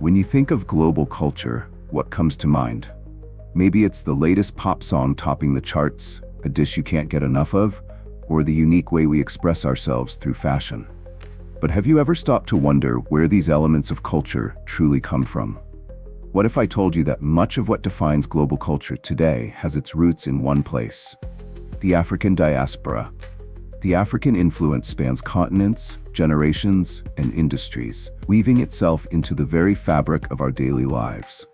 When you think of global culture, what comes to mind? Maybe it's the latest pop song topping the charts, a dish you can't get enough of, or the unique way we express ourselves through fashion. But have you ever stopped to wonder where these elements of culture truly come from? What if I told you that much of what defines global culture today has its roots in one place? The African diaspora. The African influence spans continents, generations, and industries, weaving itself into the very fabric of our daily lives.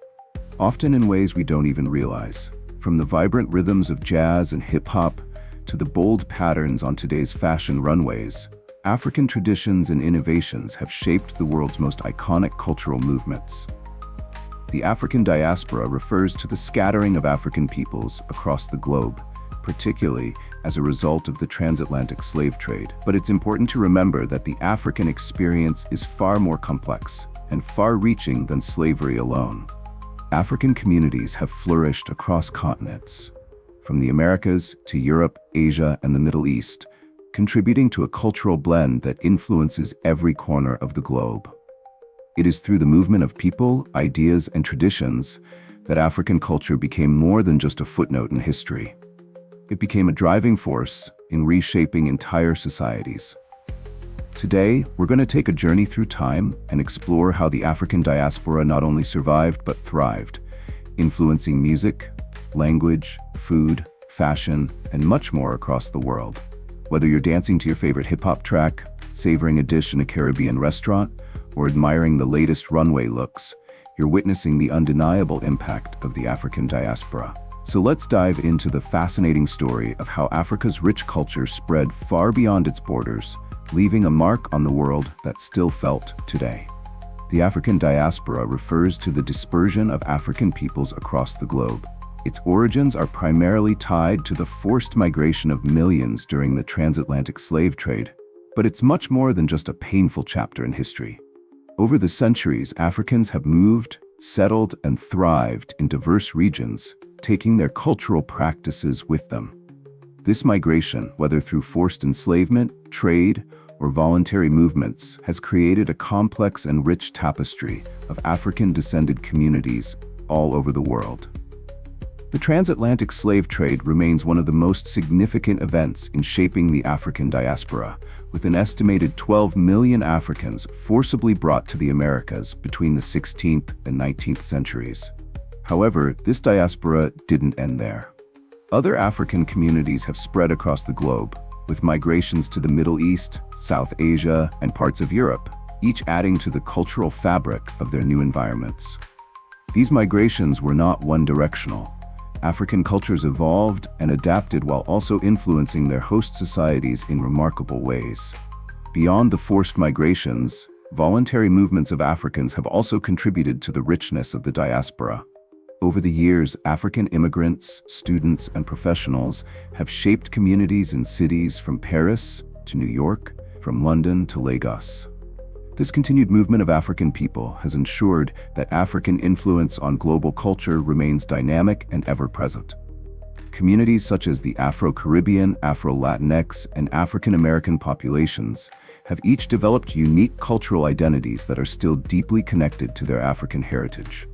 Often in ways we don't even realize. From the vibrant rhythms of jazz and hip-hop to the bold patterns on today's fashion runways, African traditions and innovations have shaped the world's most iconic cultural movements. The African diaspora refers to the scattering of African peoples across the globe, particularly as a result of the transatlantic slave trade. But it's important to remember that the African experience is far more complex and far-reaching than slavery alone. African communities have flourished across continents, from the Americas to Europe, Asia, and the Middle East, contributing to a cultural blend that influences every corner of the globe. It is through the movement of people, ideas, and traditions that African culture became more than just a footnote in history. It became a driving force in reshaping entire societies. Today, we're going to take a journey through time and explore how the African diaspora not only survived but thrived, influencing music, language, food, fashion, and much more across the world. Whether you're dancing to your favorite hip-hop track, savoring a dish in a Caribbean restaurant, or admiring the latest runway looks, you're witnessing the undeniable impact of the African diaspora. So let's dive into the fascinating story of how Africa's rich culture spread far beyond its borders, leaving a mark on the world that's still felt today. The African diaspora refers to the dispersion of African peoples across the globe. Its origins are primarily tied to the forced migration of millions during the transatlantic slave trade, but it's much more than just a painful chapter in history. Over the centuries, Africans have moved, settled, and thrived in diverse regions, taking their cultural practices with them. This migration, whether through forced enslavement, trade, or voluntary movements, has created a complex and rich tapestry of African-descended communities all over the world. The transatlantic slave trade remains one of the most significant events in shaping the African diaspora, with an estimated 12 million Africans forcibly brought to the Americas between the 16th and 19th centuries. However, this diaspora didn't end there. Other African communities have spread across the globe, with migrations to the Middle East, South Asia, and parts of Europe, each adding to the cultural fabric of their new environments. These migrations were not one-directional. African cultures evolved and adapted while also influencing their host societies in remarkable ways. Beyond the forced migrations, voluntary movements of Africans have also contributed to the richness of the diaspora. Over the years, African immigrants, students, and professionals have shaped communities in cities from Paris to New York, from London to Lagos. This continued movement of African people has ensured that African influence on global culture remains dynamic and ever-present. Communities such as the Afro-Caribbean, Afro-Latinx, and African American populations have each developed unique cultural identities that are still deeply connected to their African heritage.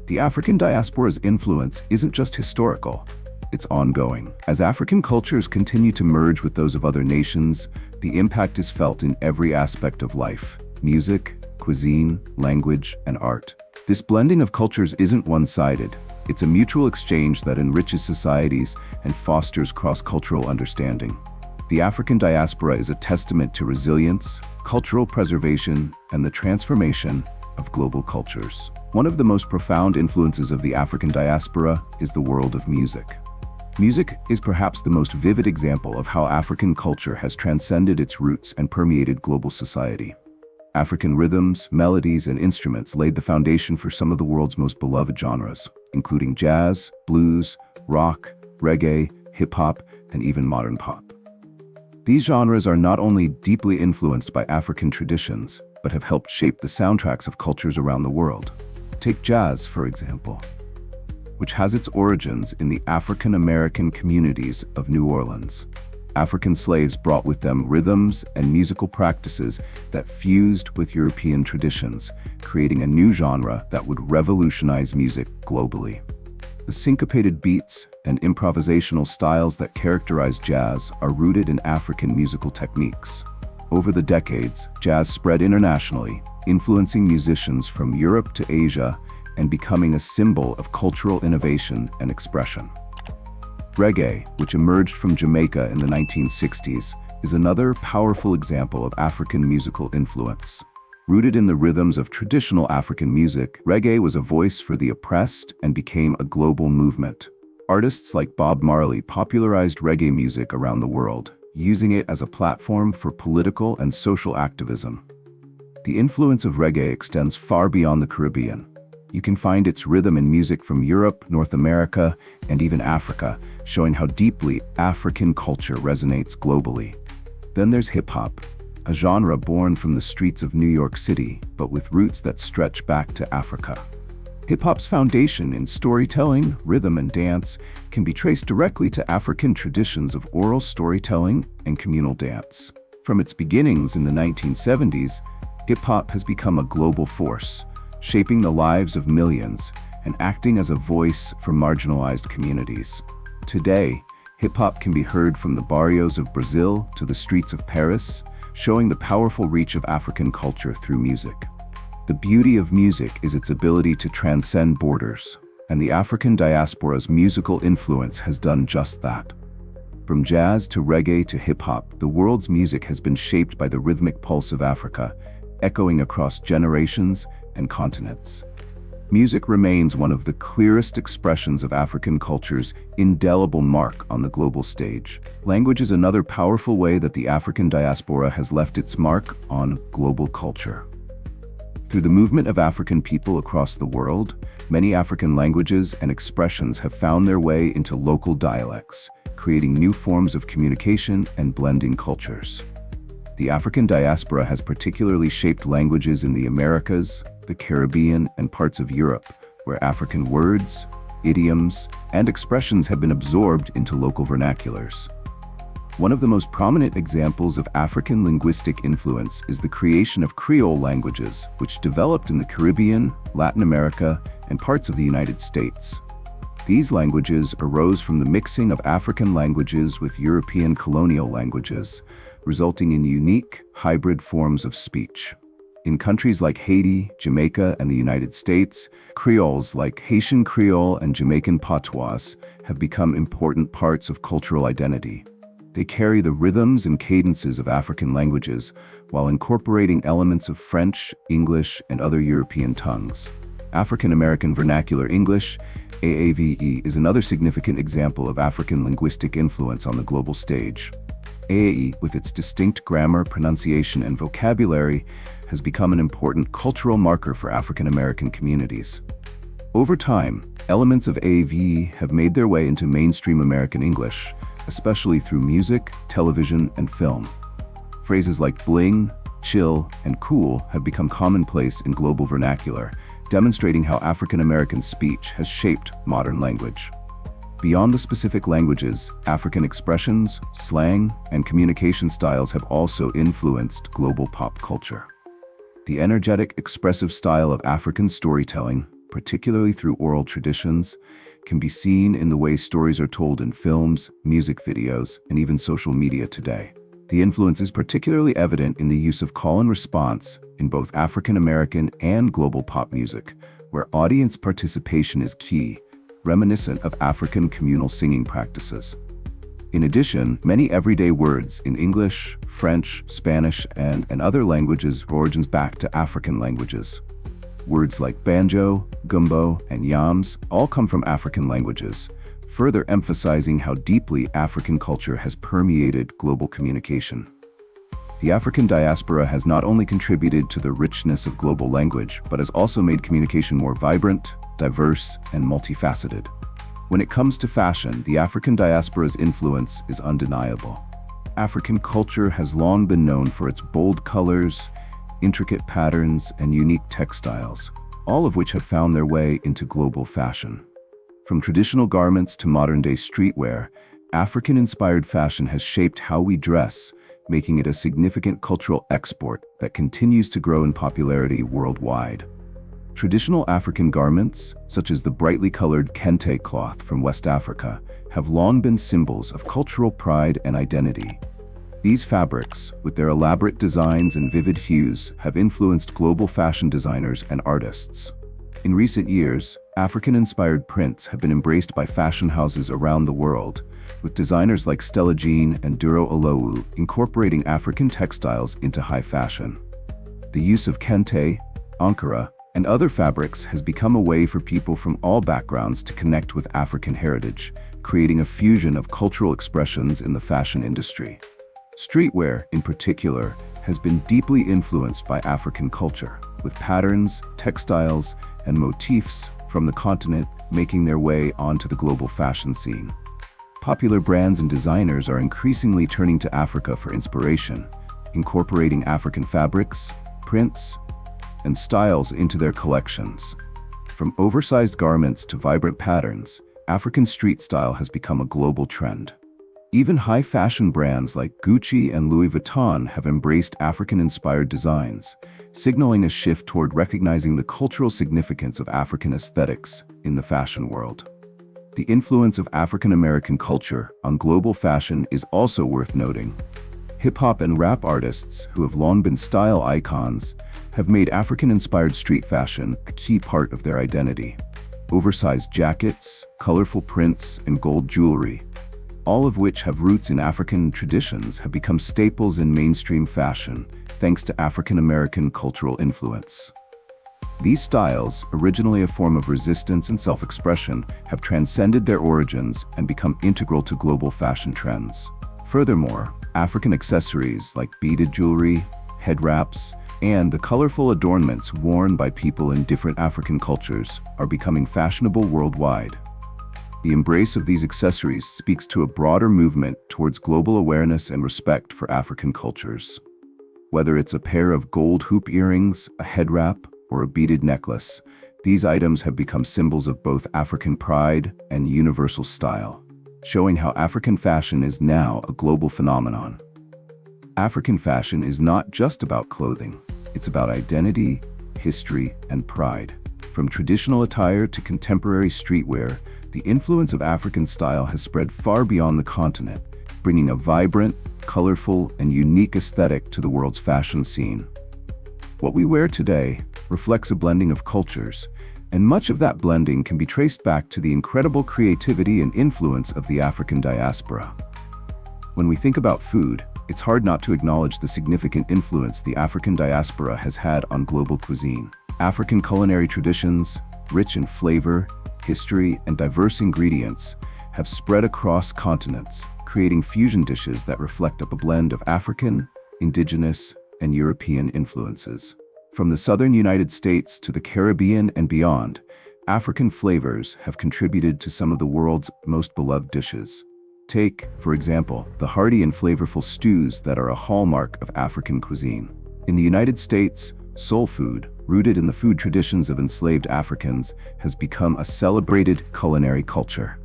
The African diaspora's influence isn't just historical, it's ongoing. As African cultures continue to merge with those of other nations, the impact is felt in every aspect of life: music, cuisine, language, and art. This blending of cultures isn't one-sided. It's a mutual exchange that enriches societies and fosters cross-cultural understanding. The African diaspora is a testament to resilience, cultural preservation, and the transformation of global cultures. One of the most profound influences of the African diaspora is the world of music. Music is perhaps the most vivid example of how African culture has transcended its roots and permeated global society. African rhythms, melodies, and instruments laid the foundation for some of the world's most beloved genres, including jazz, blues, rock, reggae, hip-hop, and even modern pop. These genres are not only deeply influenced by African traditions, but have helped shape the soundtracks of cultures around the world. Take jazz, for example, which has its origins in the African American communities of New Orleans. African slaves brought with them rhythms and musical practices that fused with European traditions, creating a new genre that would revolutionize music globally. The syncopated beats and improvisational styles that characterize jazz are rooted in African musical techniques. Over the decades, jazz spread internationally, influencing musicians from Europe to Asia and becoming a symbol of cultural innovation and expression. Reggae, which emerged from Jamaica in the 1960s, is another powerful example of African musical influence. Rooted in the rhythms of traditional African music, reggae was a voice for the oppressed and became a global movement. Artists like Bob Marley popularized reggae music around the world, using it as a platform for political and social activism. The influence of reggae extends far beyond the Caribbean. You can find its rhythm in music from Europe, North America, and even Africa, showing how deeply African culture resonates globally. Then there's hip-hop, a genre born from the streets of New York City, but with roots that stretch back to Africa. Hip-hop's foundation in storytelling, rhythm, and dance can be traced directly to African traditions of oral storytelling and communal dance. From its beginnings in the 1970s, hip-hop has become a global force, shaping the lives of millions and acting as a voice for marginalized communities. Today, hip-hop can be heard from the barrios of Brazil to the streets of Paris, showing the powerful reach of African culture through music. The beauty of music is its ability to transcend borders, and the African diaspora's musical influence has done just that. From jazz to reggae to hip-hop, the world's music has been shaped by the rhythmic pulse of Africa, echoing across generations and continents. Music remains one of the clearest expressions of African culture's indelible mark on the global stage. Language is another powerful way that the African diaspora has left its mark on global culture. Through the movement of African people across the world, many African languages and expressions have found their way into local dialects, creating new forms of communication and blending cultures. The African diaspora has particularly shaped languages in the Americas, the Caribbean, and parts of Europe, where African words, idioms, and expressions have been absorbed into local vernaculars. One of the most prominent examples of African linguistic influence is the creation of Creole languages, which developed in the Caribbean, Latin America, and parts of the United States. These languages arose from the mixing of African languages with European colonial languages, resulting in unique, hybrid forms of speech. In countries like Haiti, Jamaica, and the United States, creoles like Haitian Creole and Jamaican patois have become important parts of cultural identity. They carry the rhythms and cadences of African languages while incorporating elements of French, English, and other European tongues. African American Vernacular English, AAVE, is another significant example of African linguistic influence on the global stage. AAE, with its distinct grammar, pronunciation, and vocabulary, has become an important cultural marker for African American communities. Over time, elements of AAVE have made their way into mainstream American English, especially through music, television, and film. Phrases like bling, chill, and cool have become commonplace in global vernacular, demonstrating how African American speech has shaped modern language. Beyond the specific languages, African expressions, slang, and communication styles have also influenced global pop culture. The energetic, expressive style of African storytelling, particularly through oral traditions, can be seen in the way stories are told in films, music videos, and even social media today. The influence is particularly evident in the use of call and response in both African American and global pop music, where audience participation is key, reminiscent of African communal singing practices. In addition, many everyday words in English, French, Spanish, and other languages have origins back to African languages. Words like banjo, gumbo, and yams all come from African languages, further emphasizing how deeply African culture has permeated global communication. The African diaspora has not only contributed to the richness of global language, but has also made communication more vibrant, diverse, and multifaceted. When it comes to fashion, the African diaspora's influence is undeniable. African culture has long been known for its bold colors, intricate patterns, and unique textiles, all of which have found their way into global fashion. From traditional garments to modern-day streetwear, African-inspired fashion has shaped how we dress, making it a significant cultural export that continues to grow in popularity worldwide. Traditional African garments, such as the brightly colored kente cloth from West Africa, have long been symbols of cultural pride and identity. These fabrics, with their elaborate designs and vivid hues, have influenced global fashion designers and artists. In recent years, African-inspired prints have been embraced by fashion houses around the world, with designers like Stella Jean and Duro Olowu incorporating African textiles into high fashion. The use of kente, ankara, and other fabrics has become a way for people from all backgrounds to connect with African heritage, creating a fusion of cultural expressions in the fashion industry. Streetwear, in particular, has been deeply influenced by African culture, with patterns, textiles, and motifs from the continent making their way onto the global fashion scene. Popular brands and designers are increasingly turning to Africa for inspiration, incorporating African fabrics, prints, and styles into their collections. From oversized garments to vibrant patterns, African street style has become a global trend. Even high-fashion brands like Gucci and Louis Vuitton have embraced African-inspired designs, signaling a shift toward recognizing the cultural significance of African aesthetics in the fashion world. The influence of African American culture on global fashion is also worth noting. Hip-hop and rap artists, who have long been style icons, have made African-inspired street fashion a key part of their identity. Oversized jackets, colorful prints, and gold jewelry, all of which have roots in African traditions, have become staples in mainstream fashion, thanks to African American cultural influence. These styles, originally a form of resistance and self-expression, have transcended their origins and become integral to global fashion trends. Furthermore, African accessories like beaded jewelry, head wraps, and the colorful adornments worn by people in different African cultures are becoming fashionable worldwide. The embrace of these accessories speaks to a broader movement towards global awareness and respect for African cultures. Whether it's a pair of gold hoop earrings, a head wrap, or a beaded necklace, these items have become symbols of both African pride and universal style, showing how African fashion is now a global phenomenon. African fashion is not just about clothing, it's about identity, history, and pride. From traditional attire to contemporary streetwear, the influence of African style has spread far beyond the continent, bringing a vibrant, colorful, and unique aesthetic to the world's fashion scene. What we wear today reflects a blending of cultures, and much of that blending can be traced back to the incredible creativity and influence of the African diaspora. When we think about food, it's hard not to acknowledge the significant influence the African diaspora has had on global cuisine. African culinary traditions, rich in flavor, history, and diverse ingredients, have spread across continents, creating fusion dishes that reflect a blend of African, indigenous, and European influences. From the southern United States to the Caribbean and beyond, African flavors have contributed to some of the world's most beloved dishes. Take, for example, the hearty and flavorful stews that are a hallmark of African cuisine. In the United States, soul food, rooted in the food traditions of enslaved Africans, has become a celebrated culinary culture.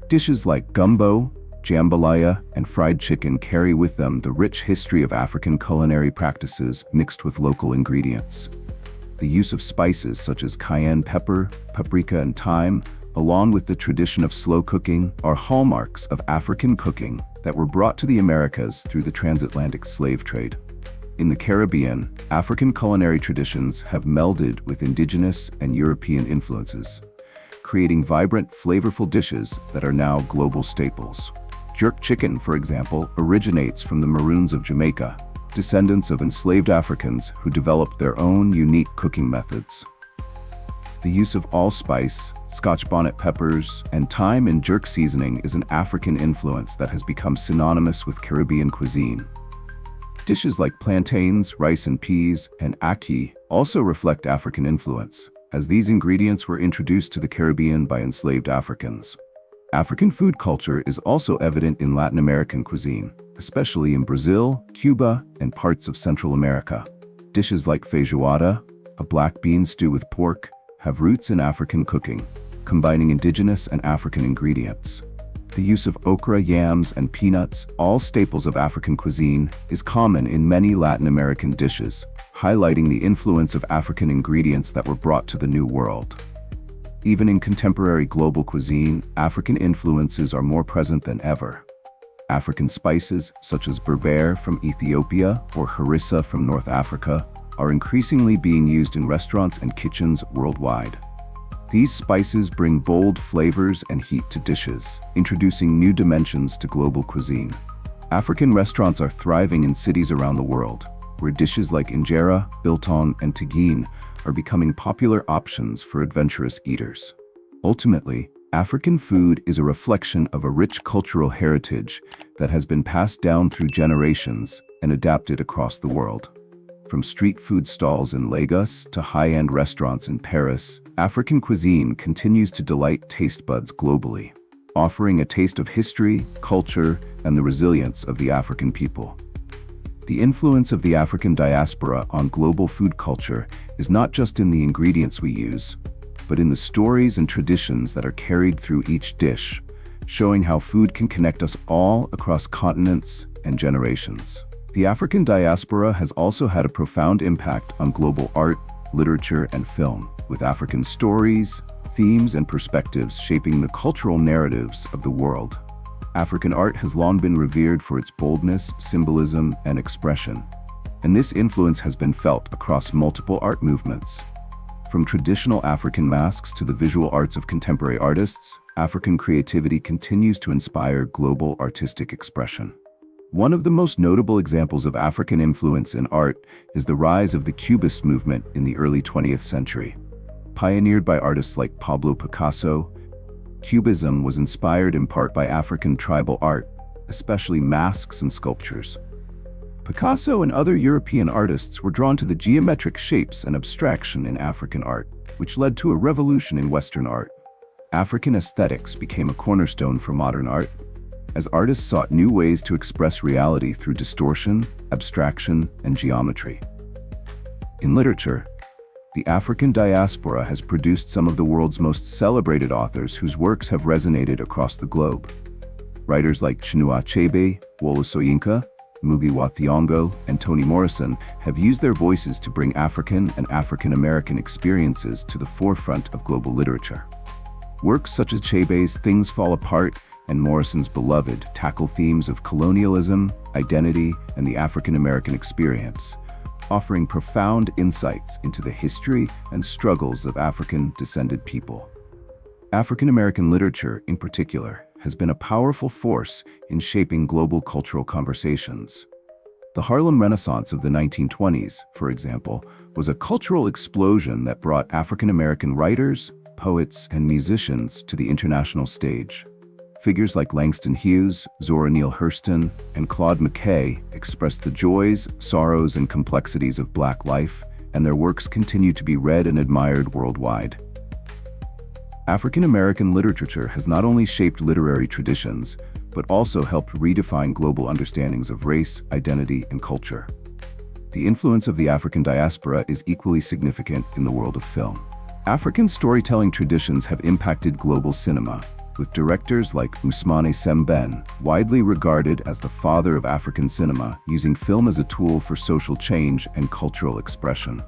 Dishes like gumbo, jambalaya, and fried chicken carry with them the rich history of African culinary practices mixed with local ingredients. The use of spices such as cayenne pepper, paprika, and thyme, along with the tradition of slow cooking, are hallmarks of African cooking that were brought to the Americas through the transatlantic slave trade. In the Caribbean, African culinary traditions have melded with indigenous and European influences, creating vibrant, flavorful dishes that are now global staples. Jerk chicken, for example, originates from the Maroons of Jamaica, descendants of enslaved Africans who developed their own unique cooking methods. The use of allspice, Scotch bonnet peppers, and thyme in jerk seasoning is an African influence that has become synonymous with Caribbean cuisine. Dishes like plantains, rice and peas, and ackee also reflect African influence, as these ingredients were introduced to the Caribbean by enslaved Africans. African food culture is also evident in Latin American cuisine, especially in Brazil, Cuba, and parts of Central America. Dishes like feijoada, a black bean stew with pork, have roots in African cooking, combining indigenous and African ingredients. The use of okra, yams, and peanuts, all staples of African cuisine, is common in many Latin American dishes, highlighting the influence of African ingredients that were brought to the New World. Even in contemporary global cuisine, African influences are more present than ever. African spices, such as berbere from Ethiopia or harissa from North Africa, are increasingly being used in restaurants and kitchens worldwide. These spices bring bold flavors and heat to dishes, introducing new dimensions to global cuisine. African restaurants are thriving in cities around the world, where dishes like injera, biltong, and tagine are becoming popular options for adventurous eaters. Ultimately, African food is a reflection of a rich cultural heritage that has been passed down through generations and adapted across the world. From street food stalls in Lagos to high-end restaurants in Paris, African cuisine continues to delight taste buds globally, offering a taste of history, culture, and the resilience of the African people. The influence of the African diaspora on global food culture is not just in the ingredients we use, but in the stories and traditions that are carried through each dish, showing how food can connect us all across continents and generations. The African diaspora has also had a profound impact on global art, literature, and film, with African stories, themes, and perspectives shaping the cultural narratives of the world. African art has long been revered for its boldness, symbolism, and expression, and this influence has been felt across multiple art movements. From traditional African masks to the visual arts of contemporary artists, African creativity continues to inspire global artistic expression. One of the most notable examples of African influence in art is the rise of the Cubist movement in the early 20th century. Pioneered by artists like Pablo Picasso, Cubism was inspired in part by African tribal art, especially masks and sculptures. Picasso and other European artists were drawn to the geometric shapes and abstraction in African art, which led to a revolution in Western art. African aesthetics became a cornerstone for modern art, as artists sought new ways to express reality through distortion, abstraction, and geometry. In literature, the African diaspora has produced some of the world's most celebrated authors whose works have resonated across the globe. Writers like Chinua Achebe, Wole Soyinka, Ngugi wa Thiong'o, and Toni Morrison have used their voices to bring African and African American experiences to the forefront of global literature. Works such as Achebe's Things Fall Apart and Morrison's Beloved tackle themes of colonialism, identity, and the African American experience, offering profound insights into the history and struggles of African-descended people. African American literature, in particular, has been a powerful force in shaping global cultural conversations. The Harlem Renaissance of the 1920s, for example, was a cultural explosion that brought African American writers, poets, and musicians to the international stage. Figures like Langston Hughes, Zora Neale Hurston, and Claude McKay expressed the joys, sorrows, and complexities of Black life, and their works continue to be read and admired worldwide. African American literature has not only shaped literary traditions, but also helped redefine global understandings of race, identity, and culture. The influence of the African diaspora is equally significant in the world of film. African storytelling traditions have impacted global cinema, with directors like Ousmane Sembène, widely regarded as the father of African cinema, using film as a tool for social change and cultural expression.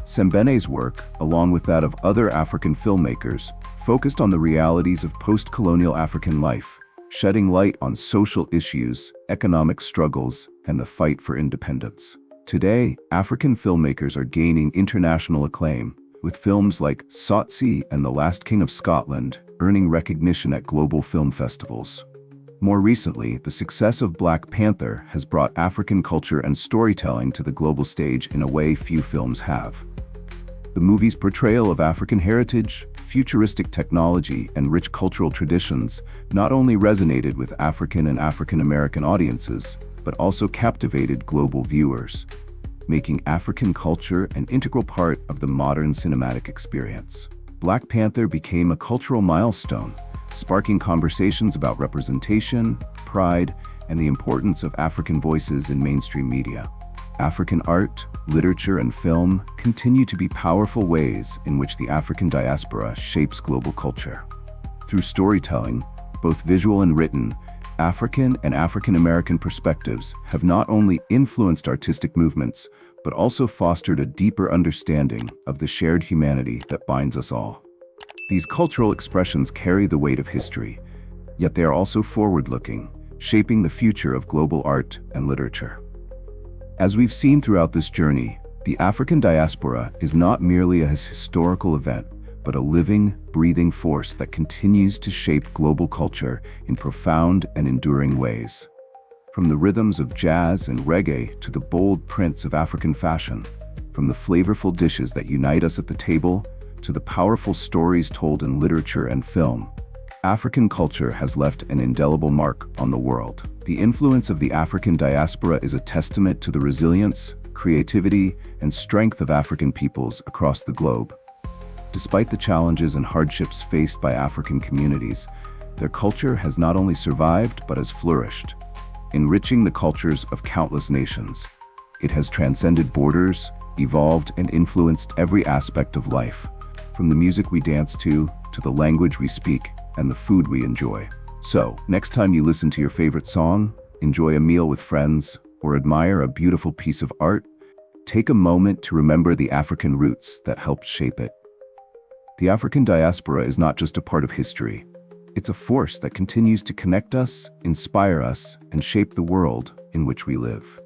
Sembène's work, along with that of other African filmmakers, focused on the realities of post-colonial African life, shedding light on social issues, economic struggles, and the fight for independence. Today, African filmmakers are gaining international acclaim, with films like Tsotsi and The Last King of Scotland earning recognition at global film festivals. More recently, the success of Black Panther has brought African culture and storytelling to the global stage in a way few films have. The movie's portrayal of African heritage, futuristic technology, and rich cultural traditions not only resonated with African and African American audiences, but also captivated global viewers, making African culture an integral part of the modern cinematic experience. Black Panther became a cultural milestone, sparking conversations about representation, pride, and the importance of African voices in mainstream media. African art, literature, and film continue to be powerful ways in which the African diaspora shapes global culture. Through storytelling, both visual and written, African and African American perspectives have not only influenced artistic movements, but also fostered a deeper understanding of the shared humanity that binds us all. These cultural expressions carry the weight of history, yet they are also forward-looking, shaping the future of global art and literature. As we've seen throughout this journey, the African diaspora is not merely a historical event, but a living, breathing force that continues to shape global culture in profound and enduring ways. From the rhythms of jazz and reggae to the bold prints of African fashion, from the flavorful dishes that unite us at the table to the powerful stories told in literature and film, African culture has left an indelible mark on the world. The influence of the African diaspora is a testament to the resilience, creativity, and strength of African peoples across the globe. Despite the challenges and hardships faced by African communities, their culture has not only survived but has flourished, enriching the cultures of countless nations. It has transcended borders, evolved, and influenced every aspect of life, from the music we dance to the language we speak, and the food we enjoy. So, next time you listen to your favorite song, enjoy a meal with friends, or admire a beautiful piece of art, take a moment to remember the African roots that helped shape it. The African diaspora is not just a part of history. It's a force that continues to connect us, inspire us, and shape the world in which we live.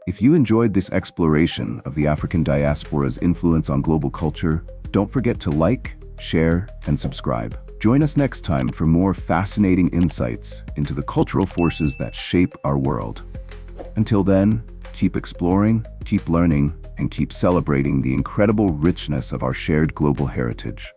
If you enjoyed this exploration of the African diaspora's influence on global culture, don't forget to like, share, and subscribe. Join us next time for more fascinating insights into the cultural forces that shape our world. Until then, keep exploring, keep learning, and keep celebrating the incredible richness of our shared global heritage.